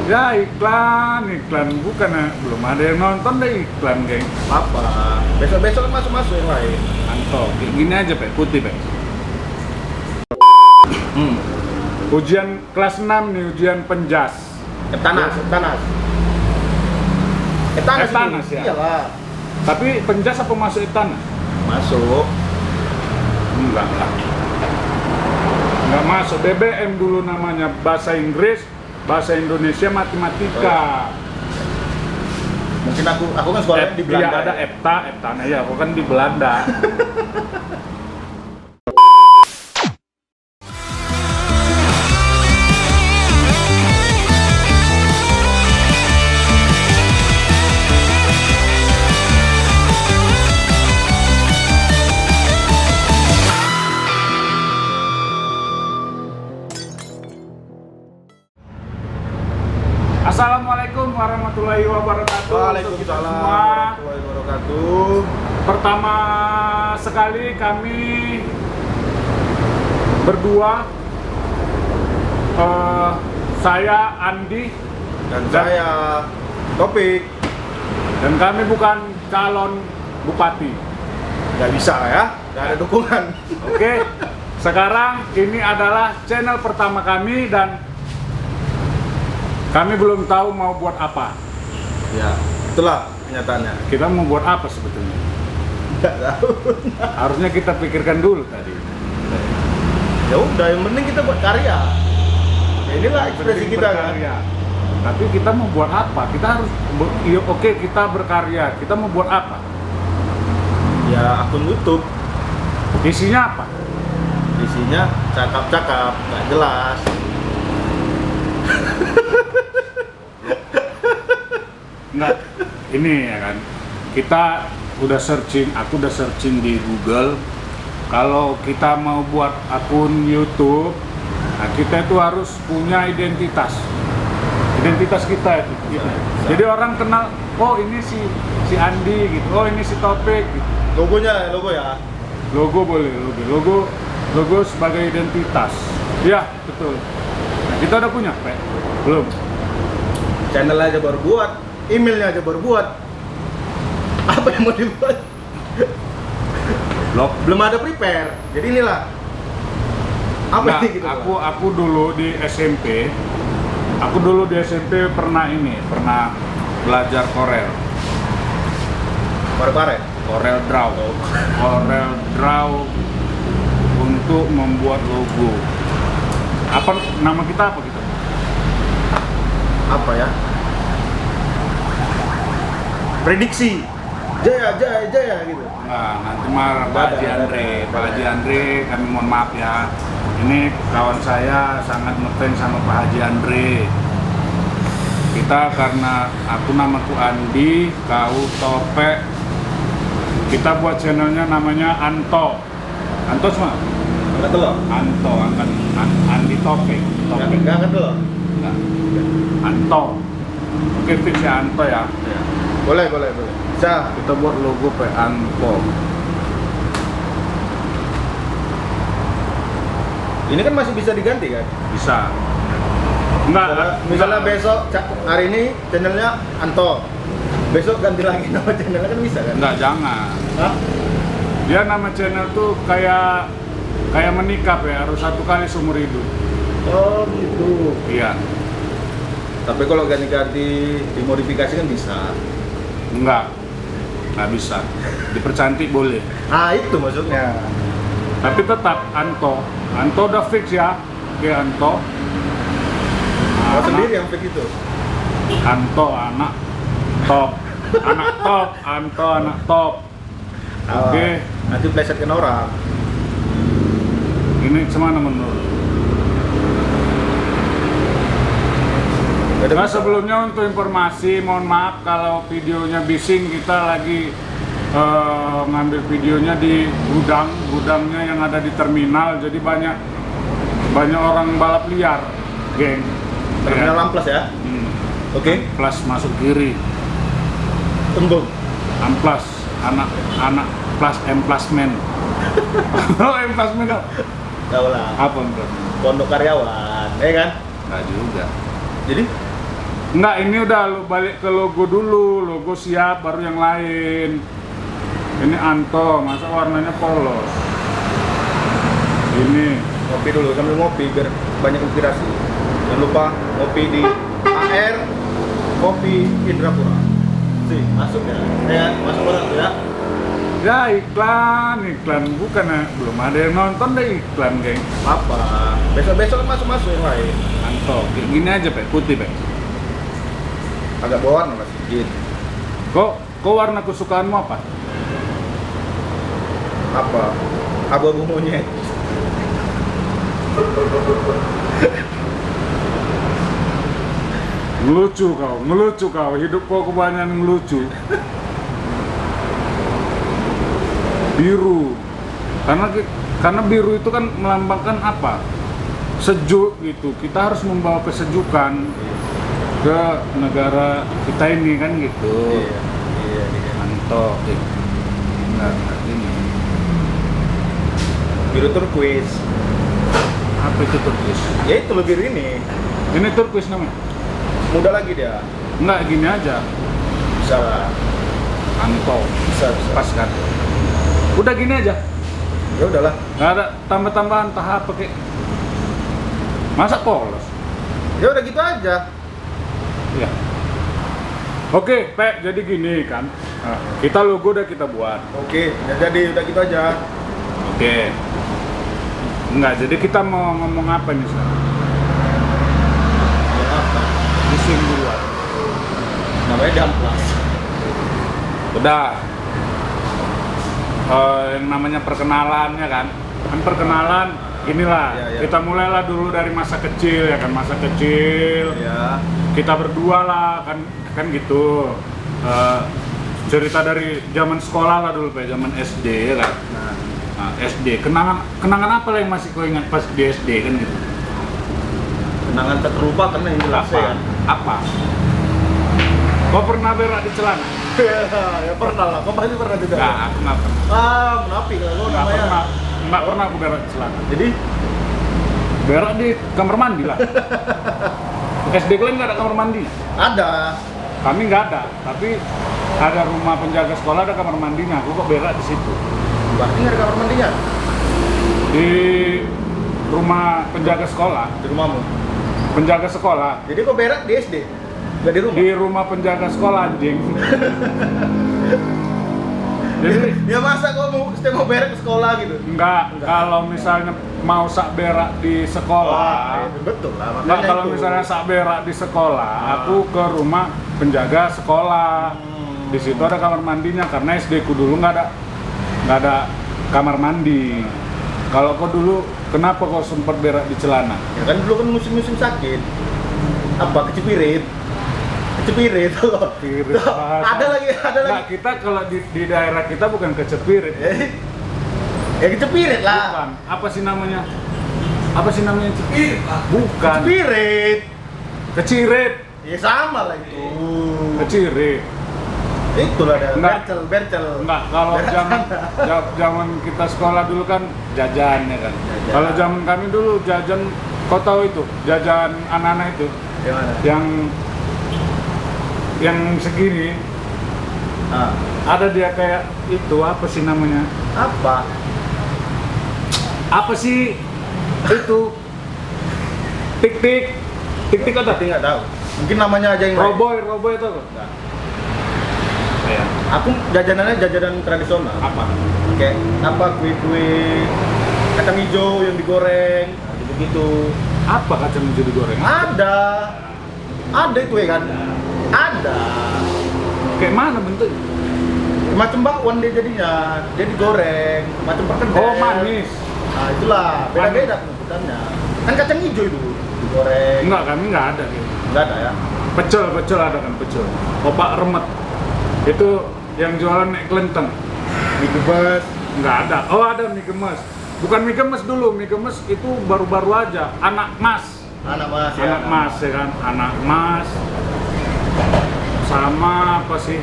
Ya iklan bukan ya, belum ada yang nonton deh iklan geng. Apa? Besok-besok masuk yang lain. Anto, kayak gini aja Pak, putih Pak. Ujian kelas 6 nih, ujian penjas. Etanas. Etanas ya? Iyalah. Tapi penjas apa masuk etanas? Masuk. Enggak lah. Enggak masuk, BBM dulu namanya, bahasa Inggris, bahasa Indonesia, matematika. Mungkin aku kan sekolahnya di Belanda. Iya ada Eptana ya, aku kan di Belanda. Assalamualaikum warahmatullahi wabarakatuh. Waalaikumsalam warahmatullahi wabarakatuh. Pertama sekali kami berdua, saya Andi Dan saya Topik. dan kami bukan calon bupati. Nggak bisa ya, nggak ada dukungan. Oke, sekarang ini adalah channel pertama kami dan kami belum tahu mau buat apa. Ya, itulah kenyataannya. Kita mau buat apa sebetulnya? Nggak tahu. Harusnya kita pikirkan dulu tadi. Ya udah, yang penting kita buat karya. Ya inilah ekspresi kita kan. Berkarya. Tapi kita mau buat apa? Kita harus oke, kita berkarya. Kita mau buat apa? Ya akun YouTube. Isinya apa? Isinya cakap-cakap, nggak jelas. Enggak. Ini ya kan. Kita udah searching, aku udah searching di Google. Kalau kita mau buat akun YouTube, nah kita itu harus punya identitas kita itu. Gitu. Jadi orang kenal, oh ini si Andi gitu, oh ini si Topik gitu. Logo ya. Logo boleh, logo sebagai identitas. Iya, betul. Nah, kita udah punya, Pak? Belum. Channel aja baru buat, emailnya aja baru buat. Apa yang mau dibuat? Belum ada prepare. Jadi inilah. Apa Nah, sih gitu? aku dulu di SMP. Aku dulu di SMP pernah belajar Corel. Pare-pare. Corel Draw untuk membuat logo. Apa nama kita apa gitu? Apa ya? Prediksi. Jaya gitu. Nah, nanti marah Pak Haji Andre, kami mohon maaf ya. Ini kawan saya sangat ngefans sama Pak Haji Andre. Kita karena aku namaku Andi, kau Topek. Kita buat channelnya namanya Anto. Anto semua? Angkat dulu. Anto, angkat Andi Topek. Enggak angkat dulu. Enggak. Anto. Oke, fix ya Anto ya. Ya. Boleh. Bisa. Kita buat logo Pak Anto. Ini kan masih bisa diganti kan? Bisa. Enggak. Misalnya besok hari ini channelnya Anto. Besok ganti lagi nama channelnya kan bisa kan? Enggak, jangan. Hah? Dia nama channel tuh kayak menikah ya, harus satu kali seumur hidup. Oh gitu. Iya. Tapi kalau ganti-ganti dimodifikasi kan bisa. Enggak bisa. Dipercantik boleh. Ah itu maksudnya. Tapi tetap Anto udah fix ya. Oke Anto. Kau sendiri yang fix itu. Anto anak top. Anto anak top. Oke. Nanti plesetkan orang. Ini semana menurut. Nah, sebelumnya untuk informasi, mohon maaf kalau videonya bising, kita lagi ngambil videonya di gudangnya yang ada di terminal, jadi banyak orang balap liar, geng. Terminal Amplas ya? Oke. Amplas masuk kiri. Tembung. Amplas, anak plus M plus men. Oh M plus men. Tahu lah. Apa Amplas? Pondok karyawan, ya kan? Nggak juga. Jadi Enggak, ini udah lu balik ke logo dulu, logo siap baru yang lain. Ini Anto, masa warnanya polos. Ini Ngopi dulu, sambil ngopi biar banyak inspirasi. Jangan lupa ngopi di AR Kopi Indrapura. Sih, masuk ya. Masuk orang tuh ya. ya iklan bukan ya, belum ada yang nonton deh iklan kayak Apa? Besok masuk yang lain. Anto, kayak gini aja Pak, putih Pak. Agak bawaan lah sedikit. Kok warna kesukaanmu apa? Apa? Abu-abu monyet. Ngelucu kau, hidup kau kebanyakan ngelucu. Biru, karena biru itu kan melambangkan apa? Sejuk gitu. Kita harus membawa kesejukan ke negara kita ini kan gitu. Iya. Anto, enggak ini. Biru turquoise. Apa itu turquoise? Ya itu lebih ini. Ini turquoise namanya? Muda lagi dia. Enggak, gini aja. Bisa lah. Anto, Bisa. pas kan? Udah gini aja. Ya udahlah. Nggak ada tambah-tambahan tahap pakai. Masa polos? Ya udah gitu aja. Iya. Oke, Pak, jadi gini kan. Nah, kita logo udah kita buat. Oke, ya jadi udah gitu aja. Oke. Enggak, jadi kita mau ngomong apa nih sekarang? Ya apa? Musim duluan. Namanya Damplas. Udah. Yang namanya perkenalannya kan perkenalan inilah Ya. kita mulailah dulu dari masa kecil ya kan, masa kecil Ya. kita berdua lah kan gitu. Cerita dari zaman sekolah lah dulu Pak, zaman SD ya kan. Nah, SD kenangan apa lah yang masih kau ingat pas di SD kan gitu? Kenangan tak terlupakan yang jelas ya. Apa? Kau pernah berak di celana? Ya pernah lah, kau pasti pernah juga. Nggak, aku nggak pernah. Munafik lah lo Nggak namanya. pernah aku berak di celana. Jadi, Berak di kamar mandi lah. SD kalian nggak ada kamar mandi? ada. Kami nggak ada, tapi ada rumah penjaga sekolah ada kamar mandinya. Aku kok berak di situ. Berarti nggak ada kamar mandinya? Di rumah penjaga sekolah, Di rumahmu. penjaga sekolah. Jadi kau berak di SD? Nggak di rumah? Di rumah penjaga sekolah anjing. Jadi Ya masa kau mau berak ke sekolah gitu? enggak, kalau misalnya mau sak berak di sekolah, Betul lah. enggak, Makanya kalau itu. misalnya sak berak di sekolah, aku ke rumah penjaga sekolah. Di situ ada kamar mandinya karena SD ku dulu nggak ada kamar mandi. Kalau kau dulu, kenapa kau sempat berak di celana? Ya kan dulu kan musim-musim sakit. Apa kecipirit? Kecipirit loh. Kecipirit, bahasa. Ada lagi. Nah, kita kalau di daerah kita bukan kecepirit. Ya kecipirit lah. Bukan. Apa sih namanya cepirit? Bukan. Kecipirit. Kecirit. Ya sama lah itu. Kecirit. Itulah ada Enggak. bercel. Enggak, kalau zaman kita sekolah dulu kan jajan ya kan. Jajan. Kalau zaman kami dulu jajan, kau tahu itu, jajan anak-anak itu Yang mana? yang segini, ada dia kayak itu apa sih namanya? Apa? Apa sih itu? Tik-tik apa? Tapi nggak tahu. Mungkin namanya aja yang lain. Roboy itu apa? Nggak. Ya. Aku jajanan tradisional. Apa? Kayak apa kue-kue kacang hijau yang digoreng, gitu-gitu. Apa kacang hijau digoreng? Ada itu ya kan? Ada. Kayak mana bentuk? Macam bakwan dia jadinya, dia digoreng, macam perkedel. Oh, manis. Nah itulah, beda-beda penyebutannya. Kan kacang hijau itu digoreng. Enggak, kami nggak ada gitu. Enggak ada ya? Pecel ada kan pecel. Opak remet. Itu yang jualan naik kelenteng. Mie gebes. Nggak ada. Oh, ada mie gemes. Bukan mie gemes dulu, mie gemes itu baru-baru aja. Anak mas. Anak mas ya. Anak mas ya kan, anak mas. Sama apa sih?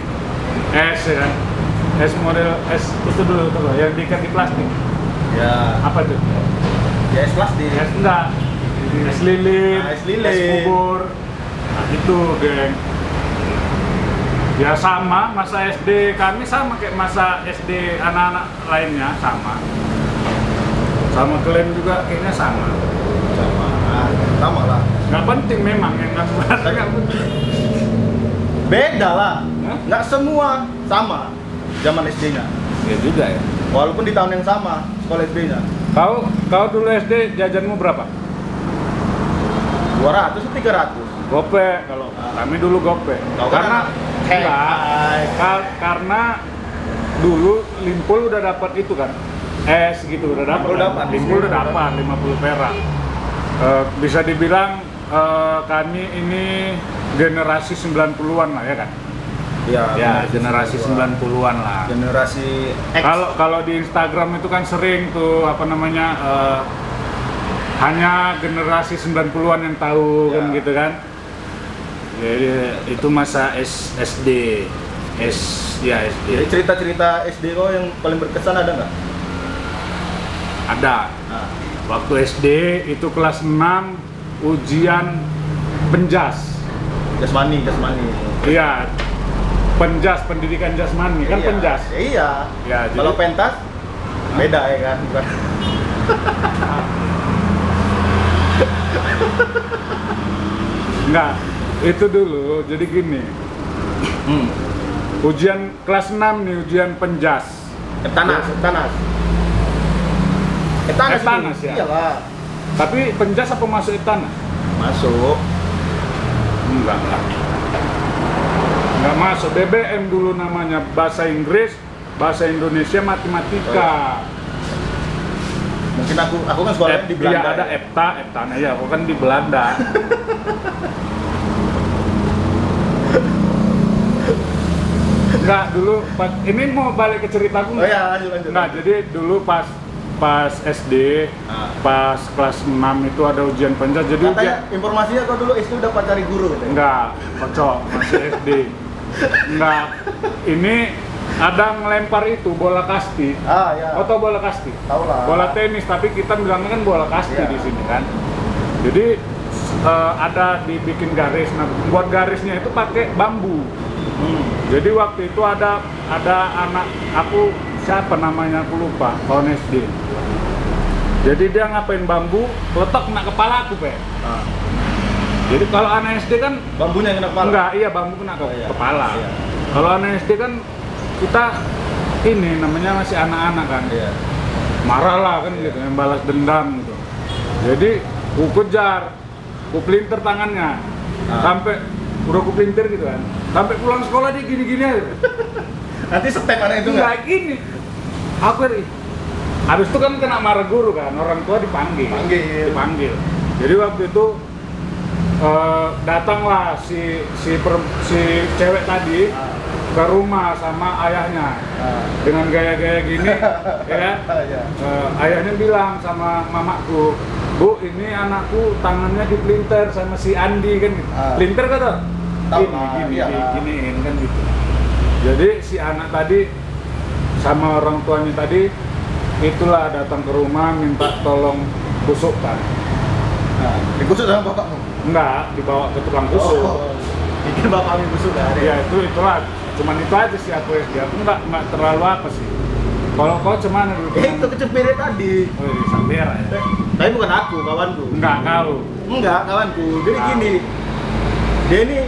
Es ya kan. Es model es itu dulu tuh yang diikat di plastik. Ya. Apa tuh? Ya es plastik. Es enggak. Es lilin. Nah, es lilin. Es bubur. Nah, Itu, geng. Ya sama, masa SD kami sama kayak masa SD anak-anak lainnya sama. Sama kalian juga kayaknya sama. Sama lah. Nggak penting memang yang nggak bahasa nggak penting. Beda lah. Hah? Nggak semua sama zaman SD-nya. Ya juga ya. Walaupun di tahun yang sama sekolah SD-nya. Kau dulu SD jajanmu berapa? 200 atau 300. Gope kalau kami dulu gope. Kau Karena kan enggak, karena dulu Limpul udah dapat itu kan. Gitu udah dapat. Limpul dapat. Limpul udah dapat 50 perak. Bisa dibilang kami ini generasi 90-an lah ya kan. Ya, generasi 90-an lah. Generasi X. Kalau di Instagram itu kan sering tuh apa namanya hanya generasi 90-an yang tahu Ya. kan gitu kan. Jadi itu masa SD. SD. Jadi cerita-cerita SD kau yang paling berkesan ada nggak? Ada. Nah, Waktu SD itu kelas 6 ujian penjas. jasmani. Iya. Penjas, pendidikan jasmani kan Iya. penjas. Iya. Ya, Kalau jadi pentas beda ya kan. Bukan. enggak, itu dulu. Jadi gini. Ujian kelas 6 nih, ujian penjas. Etanas. Etanas dulu. ya? Iyalah. Tapi penjas apa masuk etanas? Masuk. Enggak. Enggak masuk. BBM dulu namanya, bahasa Inggris, bahasa Indonesia, matematika. Mungkin aku kan sekolahnya di Belanda. Iya, ada Eptana ya, aku kan di Belanda. Enggak, dulu ini mau balik ke ceritaku. Oh iya, lanjut. Enggak, jadi dulu pas SD, pas kelas 6 itu ada ujian penjas. Jadi Katanya informasinya kau dulu SD udah pacari guru gitu. enggak, kocok, masih SD. Enggak, ini ada ngelempar itu bola kasti. Ya. Kau tahu bola kasti? Tahu lah. Bola tenis, tapi kita bilangnya kan bola kasti Iya. di sini kan. Jadi ada dibikin garis. Nah, buat garisnya itu pakai bambu. Jadi waktu itu ada anak aku, siapa namanya aku lupa, tahun SD. Jadi dia ngapain bambu, letak kena kepala aku, Pe. Jadi kalau anak SD kan Bambunya yang kena kepala. enggak, iya bambu kena ke Iya. kepala. Iya. Kalau anak SD kan kita ini namanya masih anak-anak kan. Iya. Marah lah kan gitu, yang balas dendam gitu. Jadi ku kejar, ku pelintir tangannya, sampai udah ku pelintir gitu kan. Sampai pulang sekolah dia gini-gini aja. Nanti step anak itu Enggak gini. Aku habis itu kan kena marah guru kan, orang tua dipanggil. Dipanggil. Jadi waktu itu datanglah si cewek tadi ke rumah sama ayahnya dengan gaya-gaya gini, ya kan? Ayahnya bilang sama mamaku, Bu, ini anakku tangannya dipelintir sama si Andi kan? Pelintir kata? Giniin kan gitu. Jadi si anak tadi sama orang tuanya tadi itulah datang ke rumah minta tolong kusukkan. Dikusuk sama bapakmu? Enggak, dibawa ke tukang kusuk. Bikin bapakmu kusuk kan? Ya itulah, cuman itu aja sih aku SD. Aku enggak terlalu apa sih. Kalau kau cuman dulu? Itu kecepire tadi. Oh iya, samper ya. Tapi bukan aku, kawanku. Enggak kau. Enggak, kawanku. Jadi gini, dia ini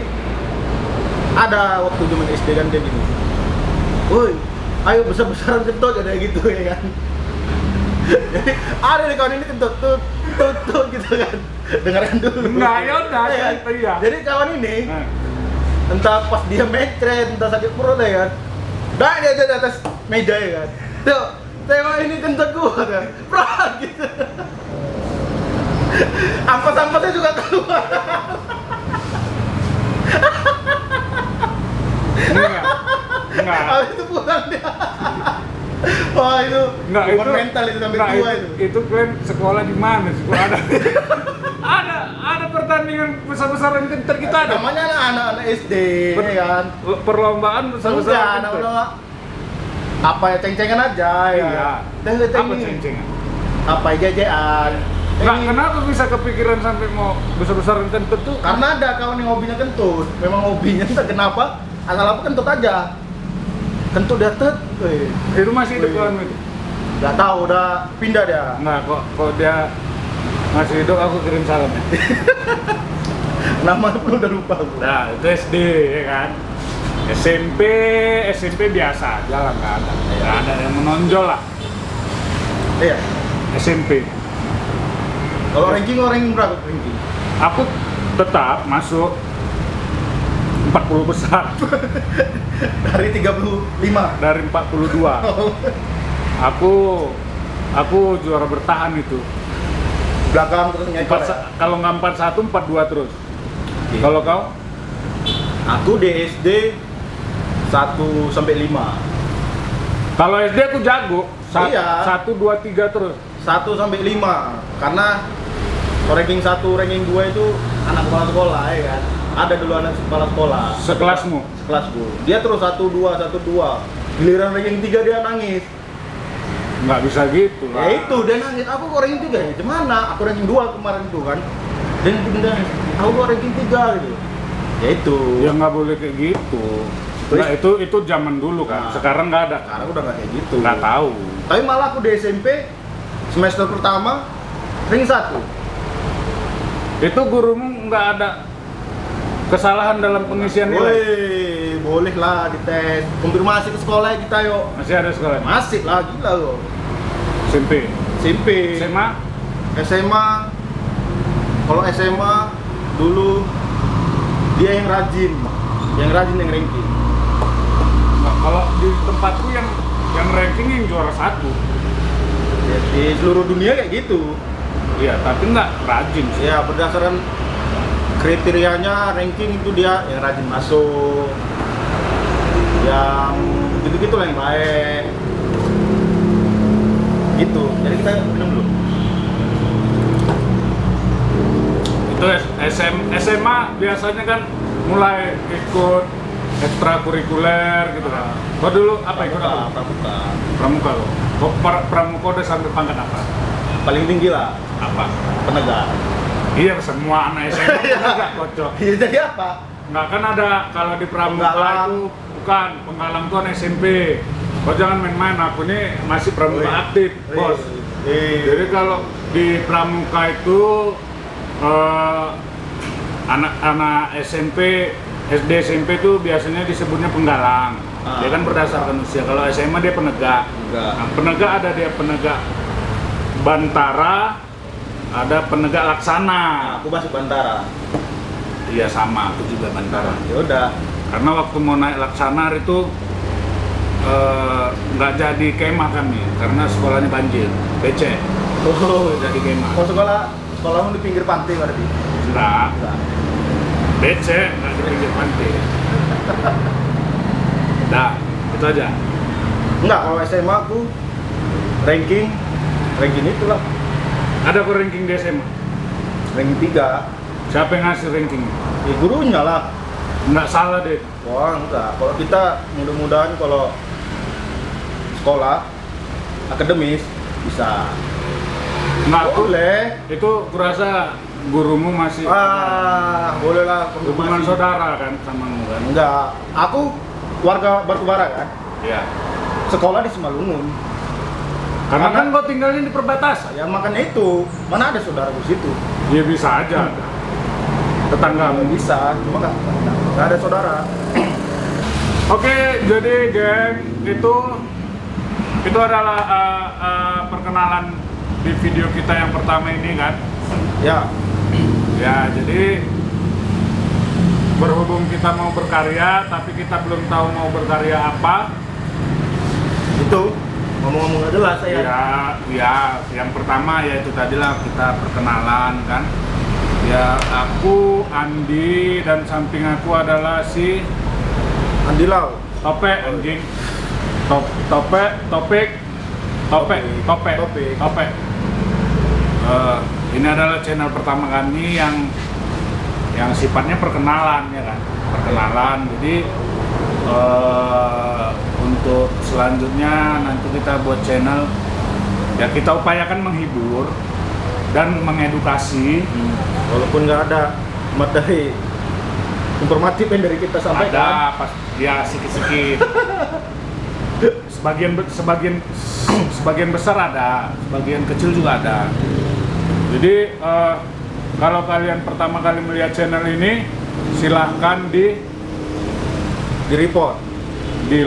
ada waktu zaman SD kan dia gini. Woi, ayo besar-besaran kentut ada gitu ya kan. Jadi ada nih kawan ini kentut tut gitu kan. Dengarkan dulu. Enggak, ya udah, Ya kan? cerita iya. Jadi kawan ini Nah, entah pas dia mencret, entah sakit perut ya kan. Dah dia di atas meja ya kan. Tuh, tengok ini kentut gua kan. Prak gitu. Ampas-ampasnya juga keluar. enggak. Habis itu pulang dia. Wah itu Enggak, beban itu mental itu sampai enggak, tua itu. Itu kalian sekolah di mana? Sekolah ada pertandingan besar-besaran kenter kita ada. Namanya anak-anak SD ya kan. Perlombaan Enggak, besar-besaran kenter. anak-anak apa ya ceng-cengan aja ya. Iya. Dah Apa ini. ceng-cengan? Apa jajan. Nah, kenapa bisa kepikiran sampai mau besar-besaran kentut tuh? Karena ada kawan yang hobinya kentut. Memang hobinya entah kenapa, asal apa kentut aja. Kentut dia tet. Itu masih hidup kan itu? Gak tahu, udah pindah dia. Nah, kok dia masih hidup, aku kirim salam ya. Namanya pun udah lupa aku. Nah, itu SD ya kan. SMP biasa aja lah, nggak ada yang menonjol lah. Iya. SMP. Kalau ranking berapa ranking? Aku tetap masuk 40 besar Dari 35. dari 42. Aku juara bertahan itu. Belakang terus nyekor. Kalau nggak 41, 42 terus. Oke. Kalau kau? Aku di SD 1 sampai 5. Kalau SD aku jago. Iya. 1, 2, 3 terus. 1 sampai 5. Karena ranking 1, ranking 2 itu anak kepala sekolah ya kan. Ada dulu anak kepala sekolah. Sekelasmu? Sekelasku. Dia terus 1, 2, 1, 2. Giliran ranking 3 dia nangis. Nggak bisa gitu lah. Ya itu dia nangis. Aku kok ranking 3 ya? Gimana? Aku ranking 2 kemarin itu kan. Dan pindah. Aku kok ranking 3 gitu. Ya itu. Ya nggak boleh kayak gitu. Nah, itu zaman dulu kan. Nah. Sekarang nggak ada. Sekarang udah nggak kayak gitu. Nggak tahu. Tapi malah aku di SMP semester pertama ranking 1. Itu gurumu nggak ada kesalahan dalam pengisian nilai? Woi, boleh lah dites. Konfirmasi ke sekolah kita yuk. Masih ada sekolah? Masih lah, gila loh. SMP? SMP, SMA? SMA. Kalau SMA dulu dia yang rajin yang ranking. Nggak, kalau di tempatku yang ranking yang juara 1. Ya, di seluruh dunia kayak gitu. Iya, tapi nggak rajin sih. Ya berdasarkan kriterianya ranking itu dia yang rajin masuk, yang gitu-gitu lah yang baik. Gitu. Jadi kita minum dulu. Itu SMA biasanya kan mulai ikut ekstrakurikuler gitu kan. Kau dulu apa ikut apa? Pramuka. Pramuka lo. Kok pramuka udah sampai pangkat apa? Paling tinggi lah, Apa? penegak. Iya, semua anak SMA nggak kocok. Iya, jadi apa? Nggak kan ada kalau di pramuka Penggalang. itu bukan penggalang tuh anak SMP. Kau jangan main-main, aku ini masih pramuka Wih. aktif, bos. Jadi kalau di pramuka itu anak-anak SMP, SD SMP itu biasanya disebutnya penggalang. Dia kan berdasarkan usia. Kalau SMA dia penegak. Enggak. Nah, penegak ada dia penegak bantara, ada penegak laksana. Aku masuk Bantara. Iya sama, aku juga bantara. Ya udah. Karena waktu mau naik laksana itu nggak jadi kemah kami karena sekolahnya banjir, becek. Oh, Jadi kemah. mau sekolahmu di pinggir pantai berarti? Enggak, Enggak. becek nggak di pinggir pantai. Nah, itu aja. Enggak, kalau SMA aku ranking itulah. Ada kok ranking di SMA? Ranking 3. Siapa yang ngasih ranking? Ya gurunya lah. Nggak salah deh. Wah, enggak. Kalau kita mudah-mudahan kalau sekolah akademis bisa. Nggak, Boleh. itu kurasa gurumu masih Boleh lah. hubungan konfirmasi. saudara kan sama kamu kan? Enggak. Aku warga Batubara kan. Iya. Sekolah di Simalungun. Karena kan kau tinggalnya di perbatasan. Ya makanya itu. Mana ada saudara di situ? Ya bisa aja. Tetanggamu. Bisa, cuma nggak ada saudara. Oke, jadi geng itu adalah perkenalan di video kita yang pertama ini kan. Ya, Ya, jadi berhubung kita mau berkarya, tapi kita belum tahu mau berkarya apa. itu ngomong-ngomong nggak jelas saya. Ya, yang pertama yaitu tadilah kita perkenalan kan. Ya, aku Andi dan samping aku adalah si Andilau. Topek anjing. Topek. Ini adalah channel pertama kami yang sifatnya perkenalan ya kan. Perkenalan. Jadi untuk selanjutnya nanti kita buat channel ya kita upayakan menghibur dan mengedukasi. Walaupun nggak ada materi informatif yang dari kita sampaikan. Ada pas ya sikit-sikit. sebagian besar ada, sebagian kecil juga ada. Jadi kalau kalian pertama kali melihat channel ini, silahkan di report, di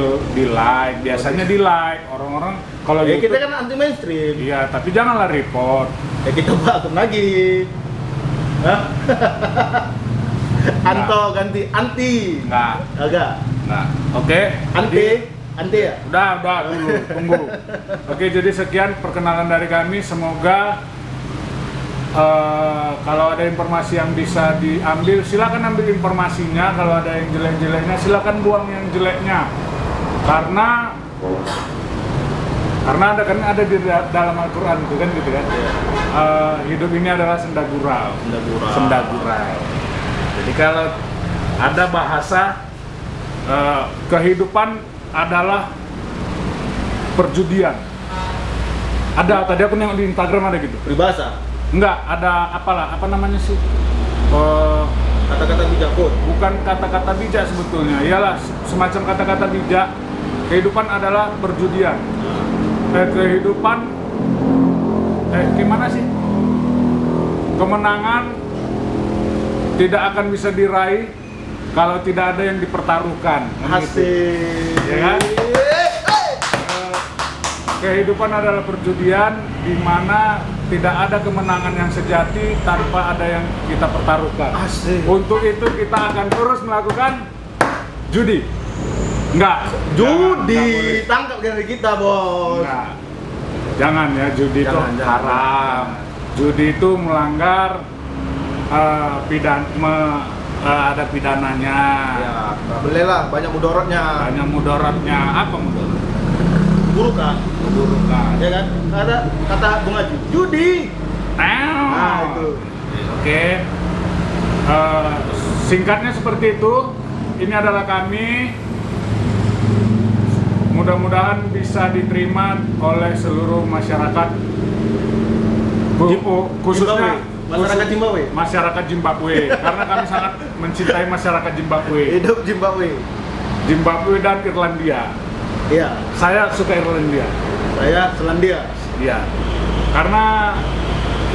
like. Biasanya di like orang-orang kalau ya YouTube, kita kan anti mainstream. iya, tapi janganlah report. Ya kita buat akun lagi. Hah? Anto ganti anti. Enggak. Oke. Anti ya? Udah dulu, tunggu. Oke, jadi sekian perkenalan dari kami. Semoga kalau ada informasi yang bisa diambil, silakan ambil informasinya. Kalau ada yang jelek-jeleknya, silakan buang yang jeleknya. Karena ada di dalam Al-Quran itu kan gitu kan. Hidup ini adalah senda gurau. Jadi kalau ada bahasa kehidupan adalah perjudian. Ada, tadi aku nengok di Instagram ada gitu. Peribahasa? Enggak, ada apa namanya sih? Kata-kata bijak pun? Bukan kata-kata bijak sebetulnya, iyalah semacam kata-kata bijak. Kehidupan adalah perjudian. Gimana sih? Kemenangan tidak akan bisa diraih kalau tidak ada yang dipertaruhkan. Asik. Ya kan? Kehidupan adalah perjudian di mana tidak ada kemenangan yang sejati tanpa ada yang kita pertaruhkan. Asik. Untuk itu kita akan terus melakukan judi. Enggak. Judi, tangkap dari kita, Bos. Enggak. Jangan ya, judi itu Jangan. haram. Judi itu melanggar ada pidananya. Ya, nggak boleh lah, banyak mudaratnya. Banyak mudaratnya. Apa mudarat? Keburukan. Ya kan? Kata Bung Haji, judi. Nah, itu. Oke. Singkatnya seperti itu. Ini adalah kami. Mudah-mudahan bisa diterima oleh seluruh masyarakat, khususnya masyarakat Zimbabwe. Masyarakat Zimbabwe, karena kami sangat mencintai masyarakat Zimbabwe. Hidup Zimbabwe. Zimbabwe dan Irlandia. Iya. Saya suka Irlandia. Saya Selandia. Iya. Karena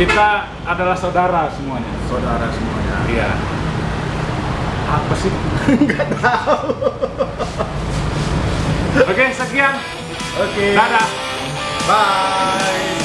kita adalah saudara semuanya. Saudara semuanya. Iya. Apa sih? Nggak tahu. Oke, sekian. Oke. Dadah. Bye.